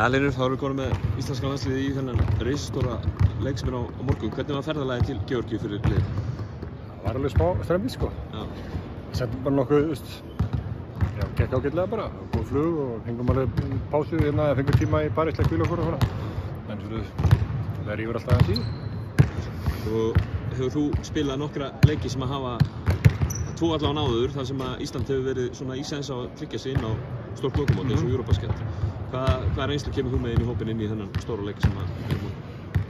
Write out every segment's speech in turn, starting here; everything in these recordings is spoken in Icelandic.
Linur, þá erum við komin með íslenska landsliðið í þennan risastóra leik sem á morgun. Hvernig var ferðalagið til Georgíu fyrir liðið? Það var alveg smá strembið sko. Settum bara nokkuð, gekk ágætlega bara. Góð flug og fengum alveg pásu hérna, fengum tíma í París til að hvíla okkur og svona. En það rífur alltaf aðeins í. Og hefur þú spilað nokkra leiki sem að hafa tvo allan áður, þar sem að Ísland hefur verið svona í sens á að tryggja sig inn á stórt lokamóti eins og Eurobasket. Hvað reynslu kemur þú með inn í hópinn inn í þennan stóra leik sem að erum múin?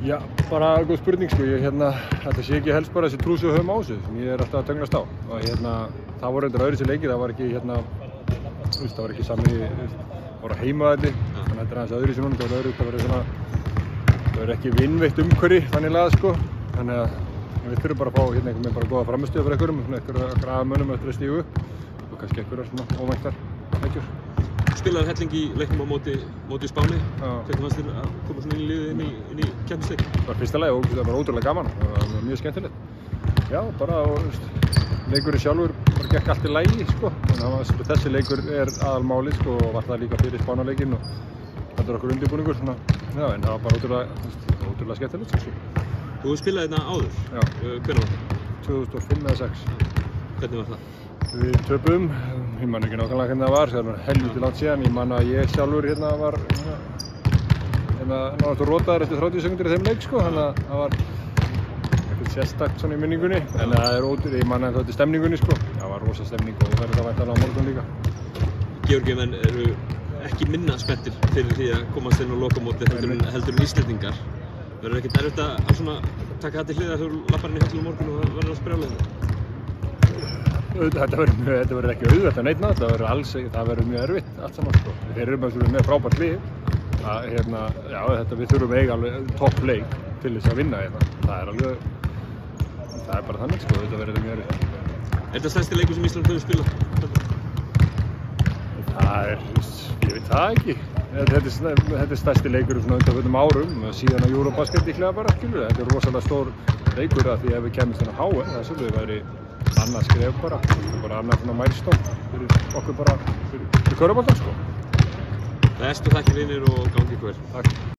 Já, bara góð spurning sko. Þetta sé ekki helst bara þessi trú sem við höfum á þessu sem ég alltaf að töngast á. Og það voru eitthvað öðruvísi leikir, það var ekki það var ekki sami, það voru heimavelli, þannig að þetta er aðeins öðruvísi núna, það verður ekki vinnveitt umhverfi þannig lagað sko. Þannig að við þurfum bara að fá einhvern veginn bara góða frammistöðu fyrir einhverjum graðamönnum eftir að stígu upp og kannski einhverjar svona óvæntar leikjur. Spilaði helling í leiknum á móti Spáni. Hvernig fannst þér að koma svona inn í liðið inn í keppnisleik? Það var fyrsta lagi og það var ótrúlega gaman. Það var mjög skemmtilegt. Já, bara leikurinn sjálfur bara gekk allt í lagi sko. Þessi leikur er aðalmálið sko og var það líka fyrir Spánarleikinn og þetta er okkur undirbúningur svona. Já, en það var bara ótrúlega skemmtilegt sko. Þú spilaði hérna áður? Já. Hvenær var það? 2005 eða 2006. Hvernig var það? Við töpum, ég man ekki nákvæmlega hvernig það var, það var helviti langt síðan. Ég man að ég sjálfur var náttúrulega rotaður eftir 30 sekundir í þeim leik sko, þannig að það var ekkert sérstakt svona í minningunni. En það er ótrúlega, ég man að þetta er stemningunni sko, það var rosa stemning og það verður væntanlega á morgun líka. Georgíumenn eru ekki minna spenntir fyrir því að komast inn á lokamóti heldur en Íslendingar. Verður ekkert erfitt að svona taka það til hliðar þegar þú lappar inn í höllum á morgun og verður að sprjála þetta? Þetta verður ekki auðvelt að neitt náttúrulega, það verður mjög erfitt allt saman sko. Þeir eru með frábært lið. Við þurfum að eiga alveg topp leik til þess að vinna þetta. Það er bara þannig sko, þetta verður mjög erfitt. Er þetta stærsti leikur sem Ísland hefur spilað? Ég veit það ekki. Þetta er stærsti leikur svona undanförnum árum, síðan á Eurobasket líklega bara, skilur. Þetta er rosalega stór leikur af því ef við kemumst inn á HM, það svolítið væri annað skref bara, annað svona mælstón fyrir okkur bara, fyrir körfuboltann sko. Bestu þakkir vinir og gangi ykkur vel. Takk.